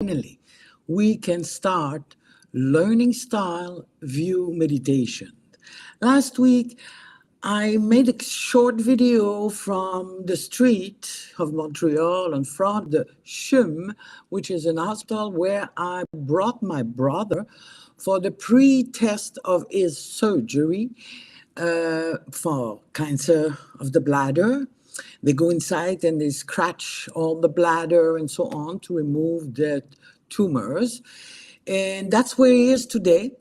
finally, we can start learning style view meditation. Last week, I made a short video from the street of Montreal in front of the CHUM, which is an hospital where I brought my brother for the pre-test of his surgery for cancer of the bladder. They go inside and they scratch all the bladder and so on to remove the tumors. And that's where he is today.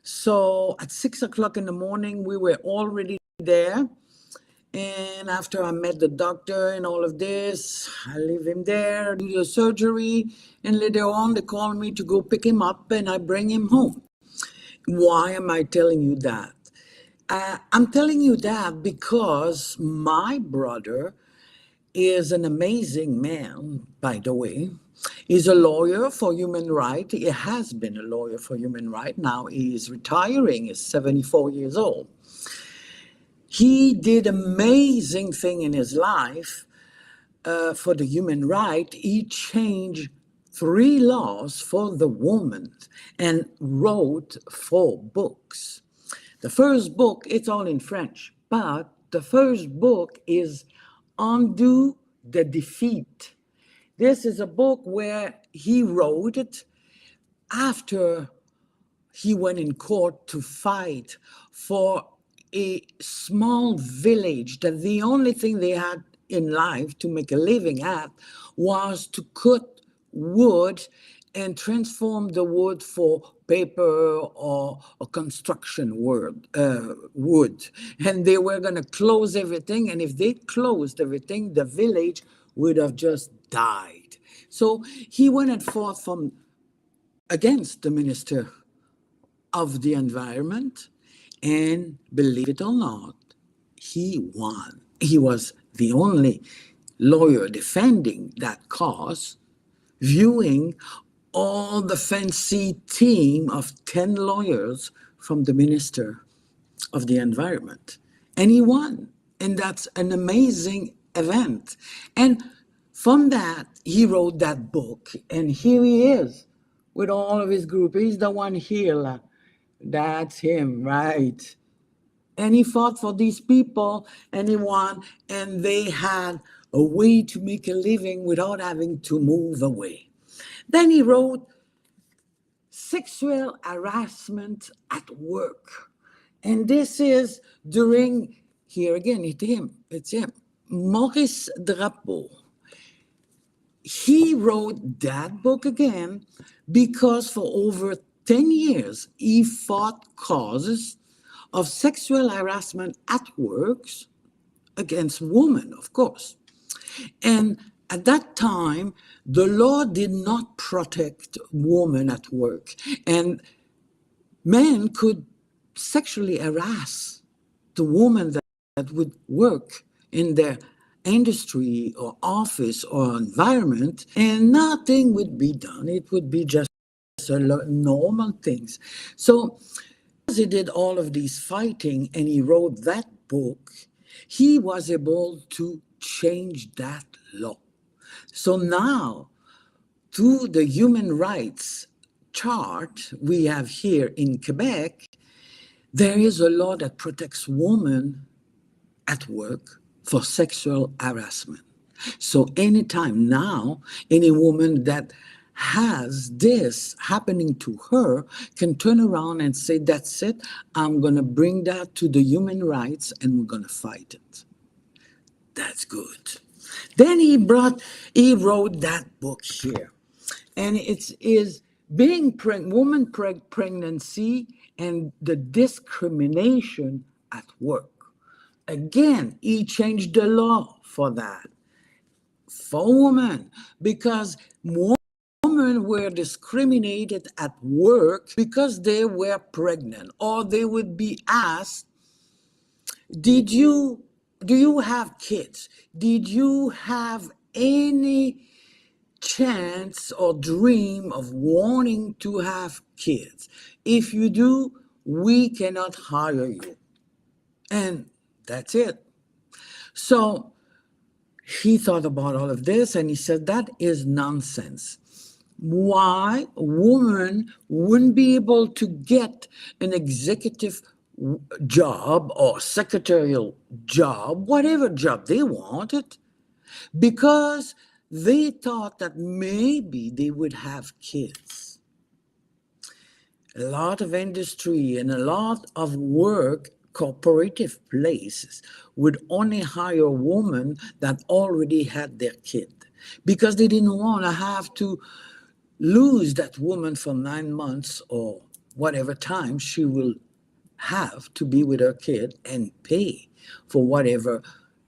So at 6 o'clock in the morning, we were already there. And after I met the doctor and all of this, I leave him there, do the surgery, and later on they call me to go pick him up and I bring him home. Why am I telling you that? I'm telling you that because my brother is an amazing man, by the way. He's a lawyer for human rights. He has been a lawyer for human rights. Now he is retiring. He's 74 years old. He did amazing thing in his life for the human right. He changed 3 laws for the woman and wrote 4 books. The first book, it's all in French, but the first book is Undo the Defeat. This is a book where he wrote it after he went in court to fight for a small village that the only thing they had in life to make a living at was to cut wood and transform the wood for paper or construction wood. And they were going to close everything. And if they closed everything, the village would have just died. So he went and fought against the minister of the environment. And believe it or not, he won. He was the only lawyer defending that cause, viewing all the fancy team of 10 lawyers from the Minister of the Environment. And he won. And that's an amazing event. And from that, he wrote that book. And here he is with all of his group. He's the one here. That's him, right? And he fought for these people and he won. And they had a way to make a living without having to move away. Then he wrote Sexual Harassment at Work. And this is during, here again, it's him, Maurice Drapeau. He wrote that book again because for over 10 years, he fought causes of sexual harassment at work against women, of course. And at that time, the law did not protect women at work, and men could sexually harass the woman that would work in their industry or office or environment, and nothing would be done. It would be just normal things. So as he did all of these fighting and he wrote that book, he was able to change that law. So now, through the human rights chart we have here in Quebec, there is a law that protects women at work for sexual harassment. So anytime now, any woman that has this happening to her can turn around and say, that's it, I'm going to bring that to the human rights and we're going to fight it. That's good. Then he wrote that book here. And it is being woman pregnancy and the discrimination at work. Again, he changed the law for that, for women, because women were discriminated at work because they were pregnant, or they would be asked, do you have kids? Did you have any chance or dream of wanting to have kids? If you do, we cannot hire you. And that's it. So he thought about all of this and he said, that is nonsense. why a woman wouldn't be able to get an executive job or secretarial job, whatever job they wanted, because they thought that maybe they would have kids. A lot of industry and a lot of work, cooperative places, would only hire a woman that already had their kid because they didn't want to have to lose that woman for 9 months or whatever time she will have to be with her kid and pay for whatever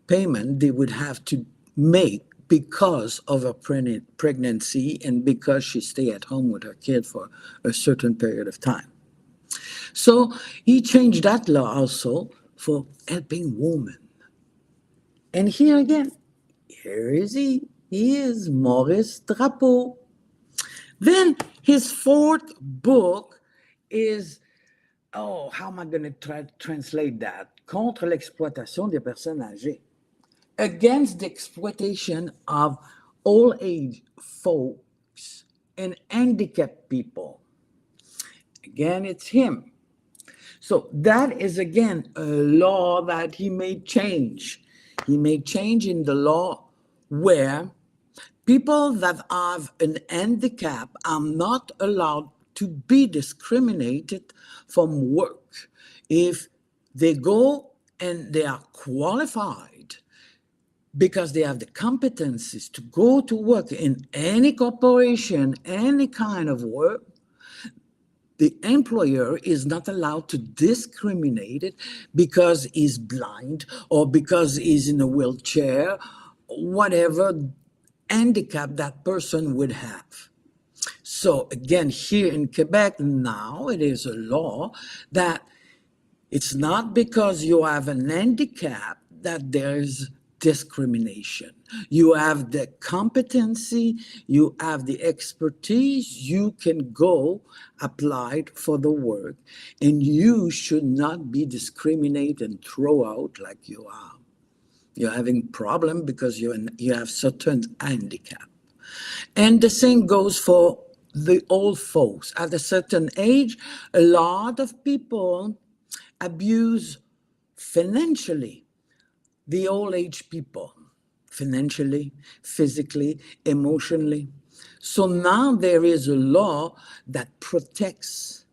payment they would have to make because of her pregnancy and because she stay at home with her kid for a certain period of time. So he changed that law also for helping women. And here again, here is he. He is Maurice Drapeau. Then his fourth book is, oh, how am I going to translate that? Contre l'exploitation des personnes âgées. Against the exploitation of old age folks and handicapped people. Again, it's him. So that is again a law that he made change. He made change in the law where people that have an handicap are not allowed to be discriminated from work if they go and they are qualified because they have the competencies to go to work in any corporation, any kind of work. The employer is not allowed to discriminate it because he's blind or because he's in a wheelchair, whatever handicap that person would have. So again, here in Quebec now, it is a law that it's not because you have an handicap that there's discrimination. You have the competency, you have the expertise, you can go apply for the work, and you should not be discriminated and throw out like you are. You're having problem because you have certain handicap. And the same goes for the old folks. At a certain age, a lot of people abuse financially the old age people, financially, physically, emotionally. So now there is a law that protects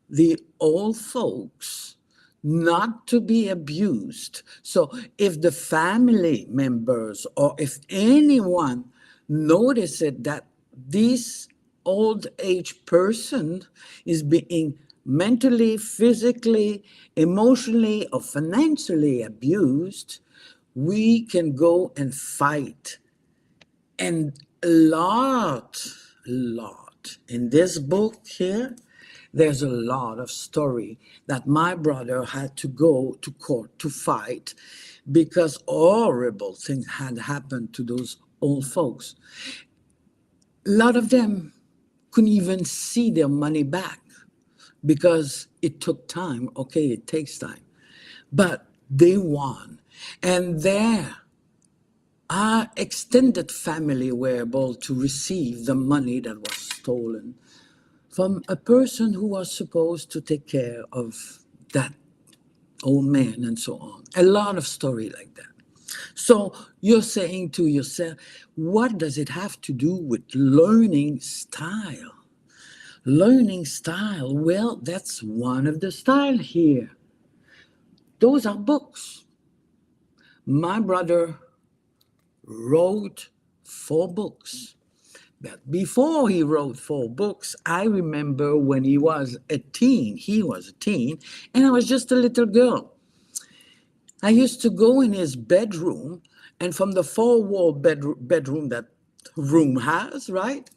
the old folks not to be abused. So if the family members or if anyone notices that this old age person is being mentally, physically, emotionally, or financially abused, we can go and fight. And a lot. In this book here, there's a lot of story that my brother had to go to court to fight because horrible things had happened to those old folks. A lot of them couldn't even see their money back because it took time. Okay, it takes time. But they won. And there, our extended family were able to receive the money that was stolen from a person who was supposed to take care of that old man and so on. A lot of story like that. So you're saying to yourself, what does it have to do with learning style? Learning style, well, that's one of the style here. Those are books. My brother wrote 4 books. But before he wrote 4 books, I remember when he was a teen, and I was just a little girl. I used to go in his bedroom, and from the 4-wall bedroom that room has, right?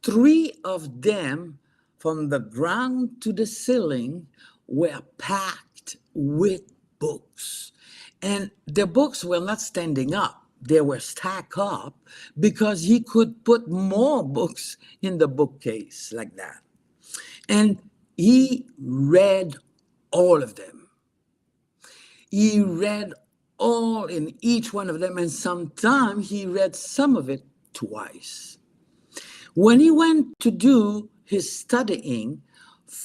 3 of them, from the ground to the ceiling, were packed with books. And the books were not standing up. They were stacked up because he could put more books in the bookcase like that. And he read all of them. He read all in each one of them, and sometimes he read some of it twice. When he went to do his studying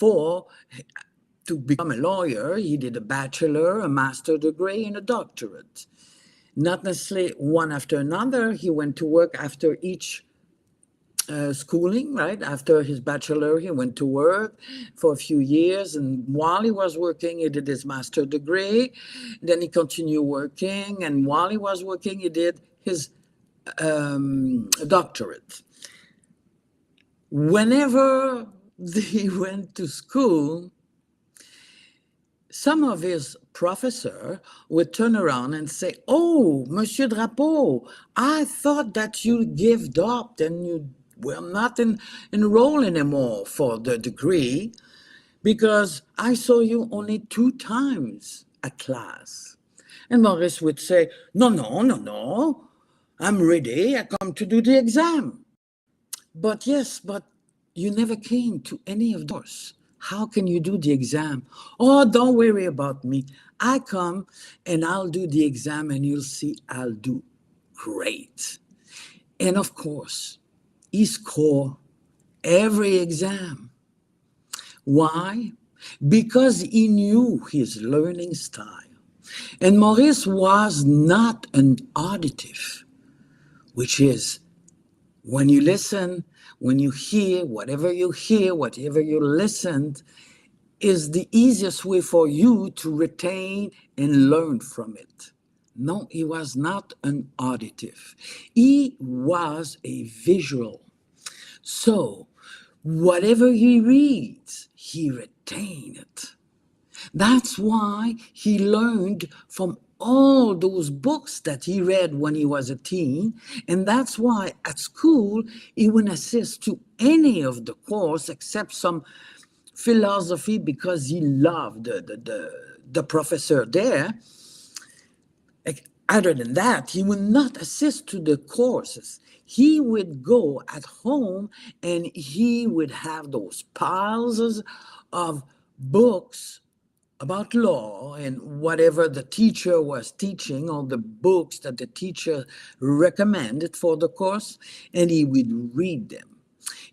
to become a lawyer, he did a bachelor, a master degree, and a doctorate. Not necessarily one after another. He went to work after each schooling, right? After his bachelor, he went to work for a few years. And while he was working, he did his master degree. Then he continued working. And while he was working, he did his doctorate. Whenever he went to school, some of his professor would turn around and say, "Oh, Monsieur Drapeau, I thought that you gave up and you were not enrolled anymore for the degree because I saw you only 2 times at class." And Maurice would say, No, I'm ready. I come to do the exam. But yes, but you never came to any of those. How can you do the exam? Oh, don't worry about me. I come and I'll do the exam and you'll see I'll do great. And of course, he scored every exam. Why? Because he knew his learning style. And Maurice was not an auditive, which is when you listen, when you hear, whatever you listened, is the easiest way for you to retain and learn from it. No, he was not an auditive. He was a visual. So whatever he reads, he retained it. That's why he learned from all those books that he read when he was a teen. And that's why at school, he wouldn't assist to any of the course except some philosophy because he loved the professor there. Other than that, he would not assist to the courses. He would go at home and he would have those piles of books about law and whatever the teacher was teaching, all the books that the teacher recommended for the course, and he would read them.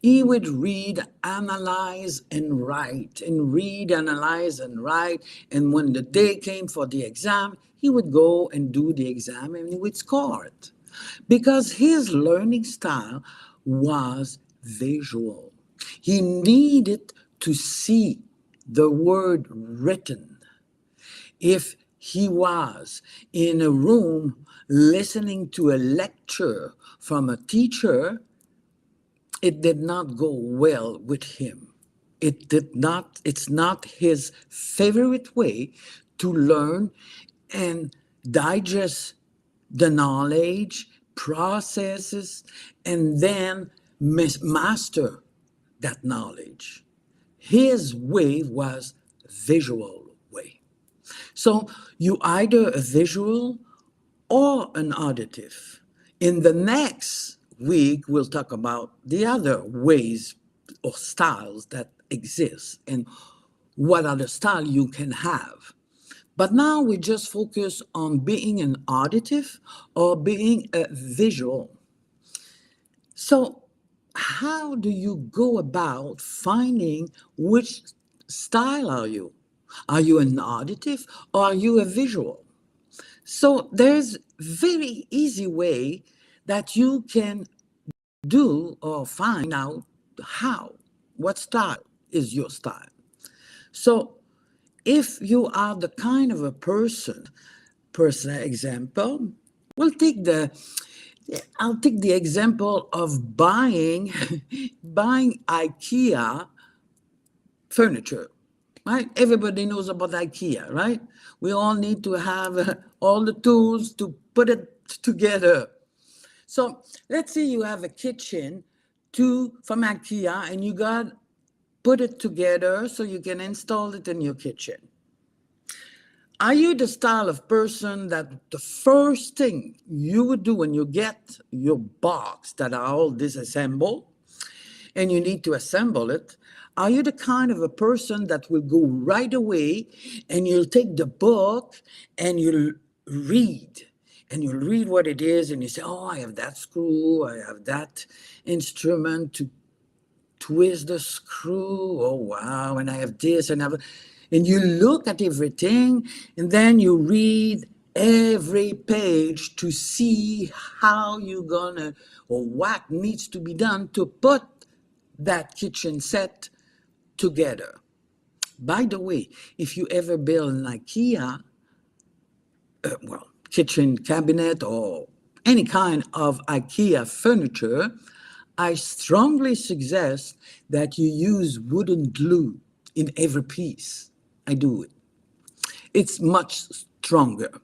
He would read, analyze, and write, and read, analyze, and write. And when the day came for the exam, he would go and do the exam and he would score it. Because his learning style was visual. He needed to see the word written. If he was in a room listening to a lecture from a teacher, it did not go well with him. It's not his favorite way to learn and digest the knowledge, processes, and then master that knowledge. His way was visual way. So you either a visual or an auditive. In the next week, we'll talk about the other ways or styles that exist and what other style you can have. But now we just focus on being an auditive or being a visual. So how do you go about finding which style are you? Are you an auditive or are you a visual? So there's very easy way that you can do or find out what style is your style. So if you are the kind of a person example, I'll take the example of buying IKEA furniture, right? Everybody knows about IKEA, right? We all need to have all the tools to put it together. So let's say you have a kitchen from IKEA and you got put it together so you can install it in your kitchen. Are you the style of person that the first thing you would do when you get your box that are all disassembled and you need to assemble it? Are you the kind of a person that will go right away and you'll take the book and you'll read and you read what it is, and you say, oh, I have that screw, I have that instrument to twist the screw, oh wow, and I have this and have, and you look at everything, and then you read every page to see how you're gonna, or what needs to be done to put that kitchen set together. By the way, if you ever build an IKEA, kitchen cabinet or any kind of IKEA furniture, I strongly suggest that you use wooden glue in every piece. I do it. It's much stronger.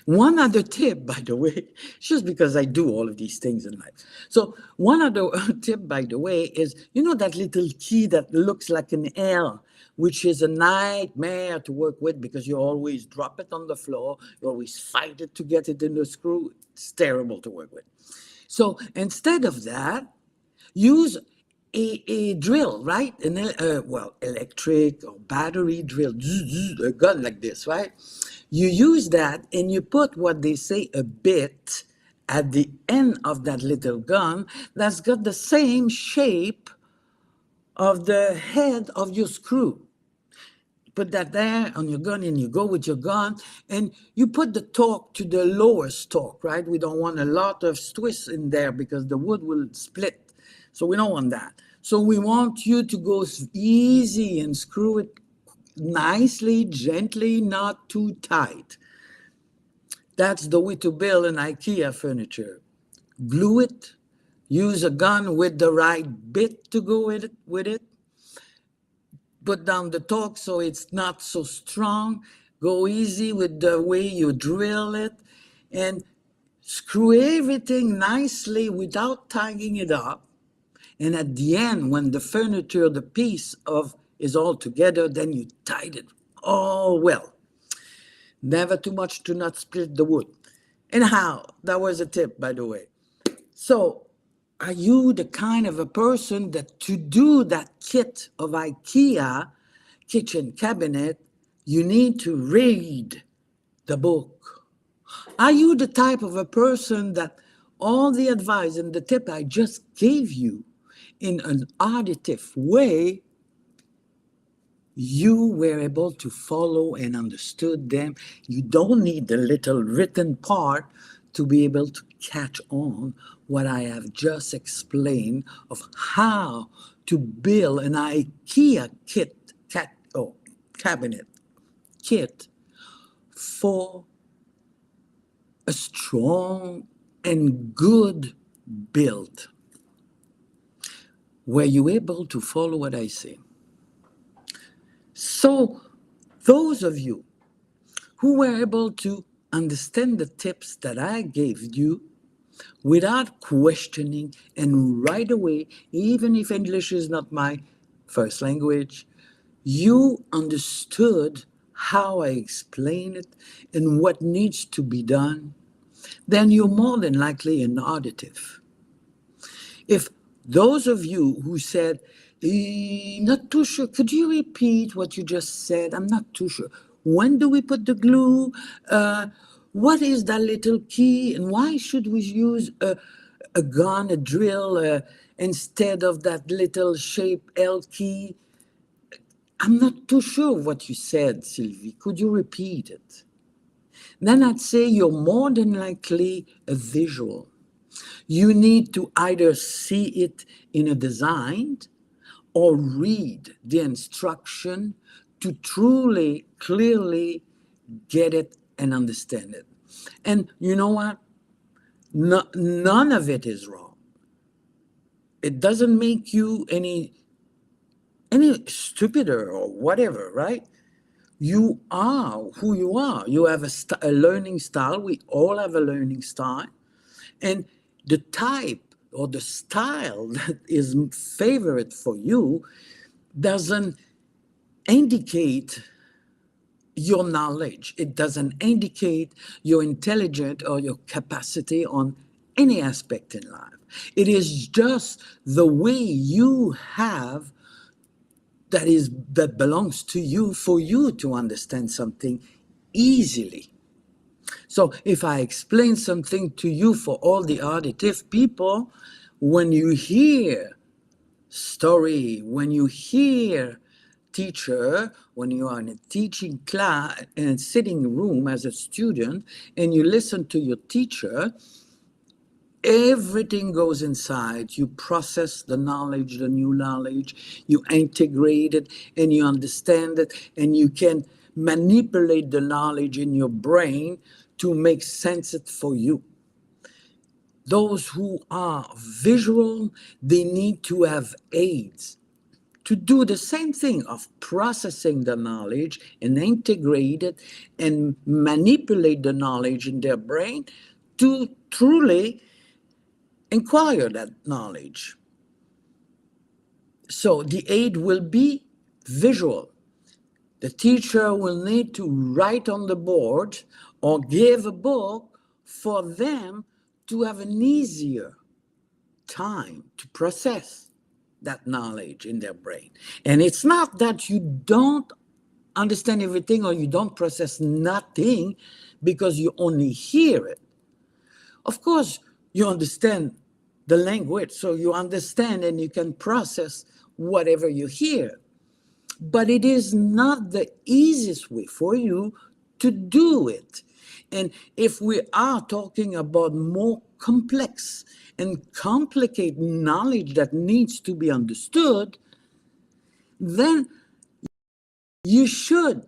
One other tip, by the way, just because I do all of these things in life. So one other tip, by the way, is, you know, that little key that looks like an L, which is a nightmare to work with because you always drop it on the floor. You always fight it to get it in the screw. It's terrible to work with. So instead of that, use a drill, right? Electric or battery drill, a gun like this, right? You use that and you put what they say a bit at the end of that little gun that's got the same shape of the head of your screw. Put that there on your gun, and you go with your gun, and you put the torque to the lowest torque, right? We don't want a lot of twists in there because the wood will split. So we don't want that. So we want you to go easy and screw it nicely, gently, not too tight. That's the way to build an IKEA furniture. Glue it, use a gun with the right bit to go with it. Put down the torque so it's not so strong. Go easy with the way you drill it, and screw everything nicely without tying it up. And at the end, when the furniture, the piece of is all together, then you tied it all well. Never too much to not split the wood. Anyhow, that was a tip, by the way. So, are you the kind of a person that to do that kit of IKEA kitchen cabinet, you need to read the book? Are you the type of a person that all the advice and the tip I just gave you in an auditive way, you were able to follow and understood them? You don't need the little written part to be able to catch on what I have just explained of how to build an IKEA cabinet kit for a strong and good build. Were you able to follow what I say? So those of you who were able to understand the tips that I gave you without questioning, and right away, even if English is not my first language, you understood how I explain it and what needs to be done, then you're more than likely an auditive. If those of you who said, not too sure, could you repeat what you just said? I'm not too sure. When do we put the glue? What is that little key? And why should we use a gun, a drill, instead of that little shape L key? I'm not too sure what you said, Sylvie. Could you repeat it? Then I'd say you're more than likely a visual. You need to either see it in a design or read the instruction to truly, clearly get it and understand it. And you know what? None of it is wrong. It doesn't make you any stupider or whatever, right? You are who you are. You have a learning style. We all have a learning style. And the type or the style that is favorite for you doesn't indicate your knowledge. It doesn't indicate your intelligence or your capacity on any aspect in life. It is just the way you have that belongs to you for you to understand something easily. So if I explain something to you for all the auditive people, when you hear story, when you hear teacher, when you are in a teaching class, in a sitting room as a student, and you listen to your teacher, everything goes inside. You process the knowledge, the new knowledge, you integrate it, and you understand it, and you can manipulate the knowledge in your brain to make sense it for you. Those who are visual, they need to have aids to do the same thing of processing the knowledge and integrate it and manipulate the knowledge in their brain to truly acquire that knowledge. So the aid will be visual. The teacher will need to write on the board or give a book for them to have an easier time to process that knowledge in their brain. And it's not that you don't understand everything or you don't process nothing because you only hear it. Of course, you understand the language, so you understand and you can process whatever you hear. But it is not the easiest way for you to do it. And if we are talking about more complex and complicated knowledge that needs to be understood, then you should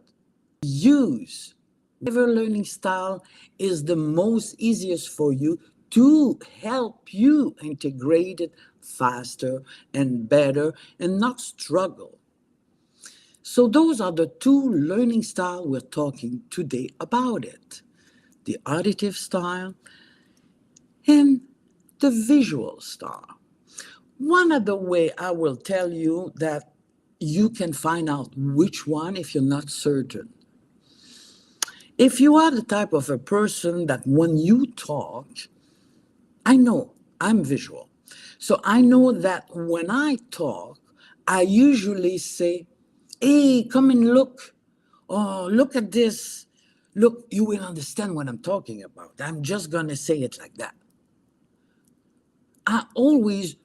use whatever learning style is the most easiest for you to help you integrate it faster and better and not struggle. So those are the two learning styles we're talking today about it. The auditive style and the visual style. One other way I will tell you that you can find out which one if you're not certain. If you are the type of a person that when you talk, I know I'm visual. So I know that when I talk, I usually say, hey, come and look. Oh, look at this. Look, you will understand what I'm talking about. I'm just going to say it like that. I always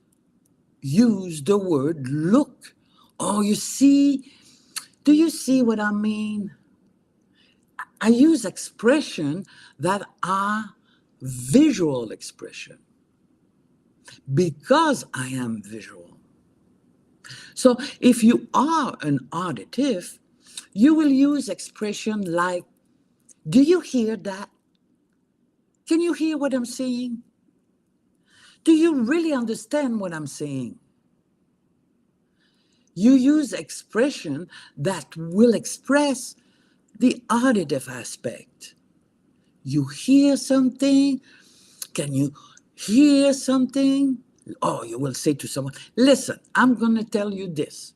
use the word look. Oh, you see? Do you see what I mean? I use expression that are visual expression because I am visual. So if you are an auditive, you will use expression like, do you hear that? Can you hear what I'm saying? Do you really understand what I'm saying? You use expression that will express the auditive aspect. You hear something. Can you hear something? Oh, you will say to someone, listen, I'm going to tell you this.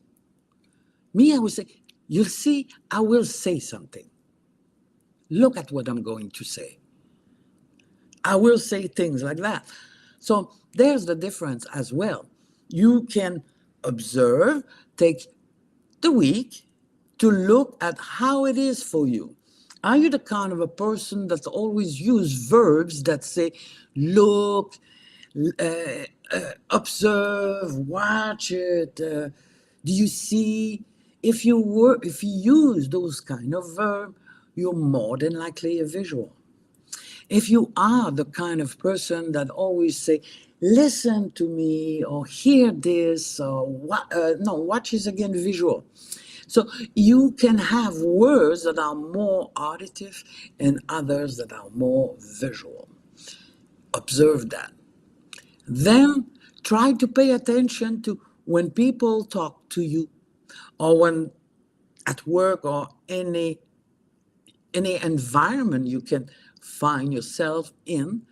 Me, I will say, you see, I will say something. Look at what I'm going to say. I will say things like that. So there's the difference as well. You can observe, take the week to look at how it is for you. Are you the kind of a person that always use verbs that say, look, observe, watch it, do you see? If you use those kind of verbs, you're more than likely a visual. If you are the kind of person that always say, listen to me, or hear this, or watch is again visual. So you can have words that are more auditive and others that are more visual. Observe that. Then try to pay attention to when people talk to you or when at work or any environment you can find yourself in,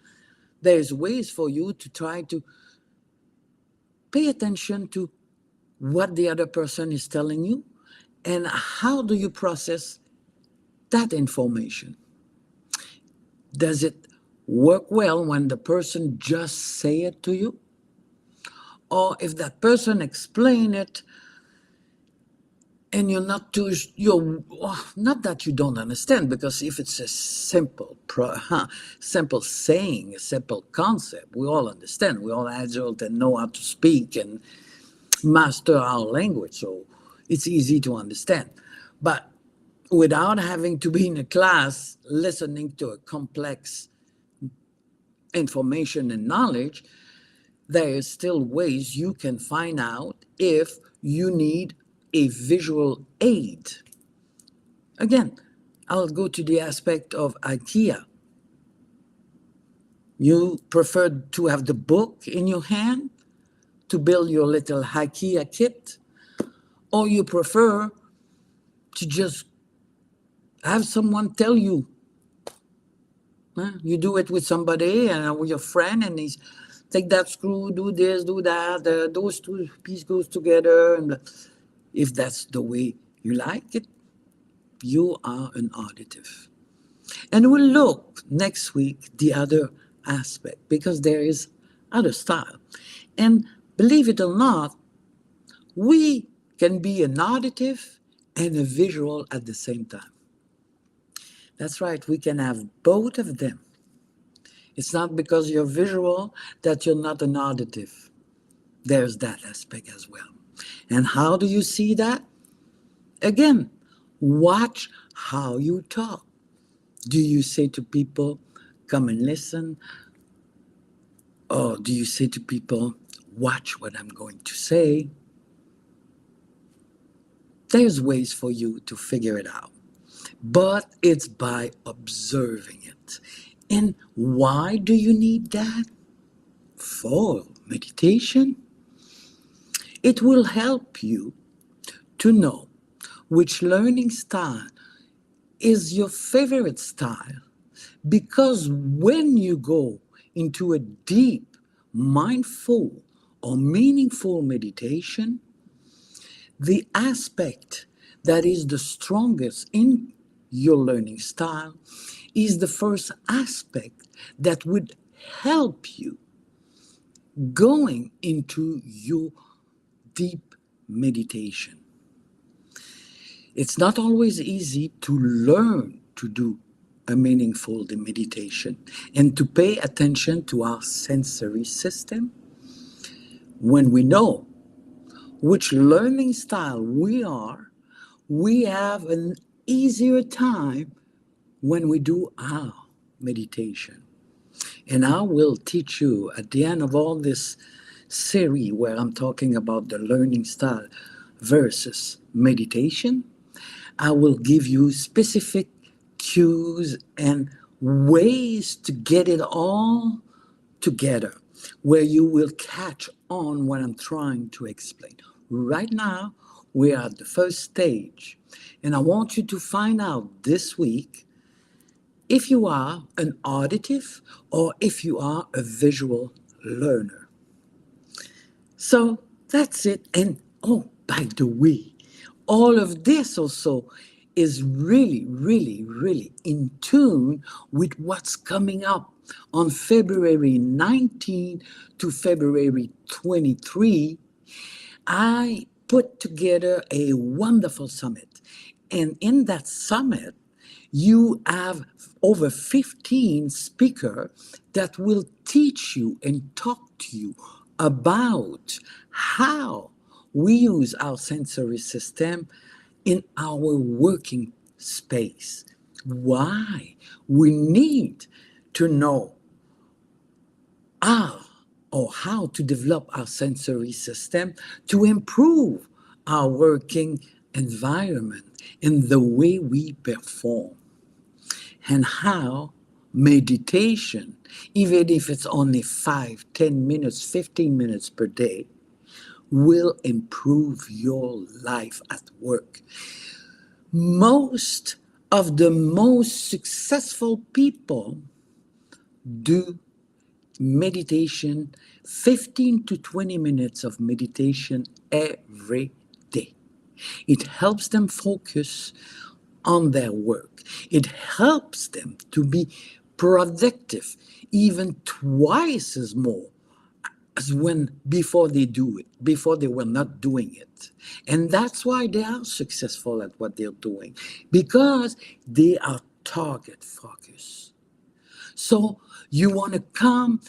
there's ways for you to try to pay attention to what the other person is telling you and how do you process that information. Does it work well when the person just say it to you? Or if that person explain it, and you're not too, you're not that you don't understand, because if it's a simple saying, a simple concept, we all understand. We all adult and know how to speak and master our language, so it's easy to understand. But without having to be in a class listening to a complex information and knowledge, there is still ways you can find out if you need a visual aid. Again, I'll go to the aspect of IKEA. You prefer to have the book in your hand to build your little IKEA kit, or you prefer to just have someone tell you. You do it with somebody and with your friend, and he's take that screw, do this, do that. Those two pieces goes together, and if that's the way you like it, you are an auditive. And we'll look next week the other aspect, because there is other style. And believe it or not, we can be an auditive and a visual at the same time. That's right, we can have both of them. It's not because you're visual that you're not an auditive. There's that aspect as well. And how do you see that? Again, watch how you talk. Do you say to people, come and listen? Or do you say to people, watch what I'm going to say? There's ways for you to figure it out. But it's by observing it. And why do you need that? For meditation. It will help you to know which learning style is your favorite style, because when you go into a deep, mindful, or meaningful meditation, the aspect that is the strongest in your learning style is the first aspect that would help you going into your deep meditation. It's not always easy to learn to do a meaningful meditation and to pay attention to our sensory system. When we know which learning style we are, we have an easier time when we do our meditation. And I will teach you at the end of all this series where I'm talking about the learning style versus meditation, I will give you specific cues and ways to get it all together, where you will catch on what I'm trying to explain. Right now, we are at the first stage, and I want you to find out this week if you are an auditive or if you are a visual learner. So that's it. And oh, by the way, all of this also is really, really, really in tune with what's coming up on February 19 to February 23. I put together a wonderful summit. And in that summit, you have over 15 speakers that will teach you and talk to you about how we use our sensory system in our working space. Why we need to know how to develop our sensory system to improve our working environment and the way we perform, and how meditation, even if it's only 5, 10 minutes, 15 minutes per day, will improve your life at work. Most of the most successful people do meditation, 15 to 20 minutes of meditation every day. It helps them focus on their work. It helps them to be productive even twice as more as when before they do it, before they were not doing it. And that's why they are successful at what they're doing, because they are target focused. So you want to come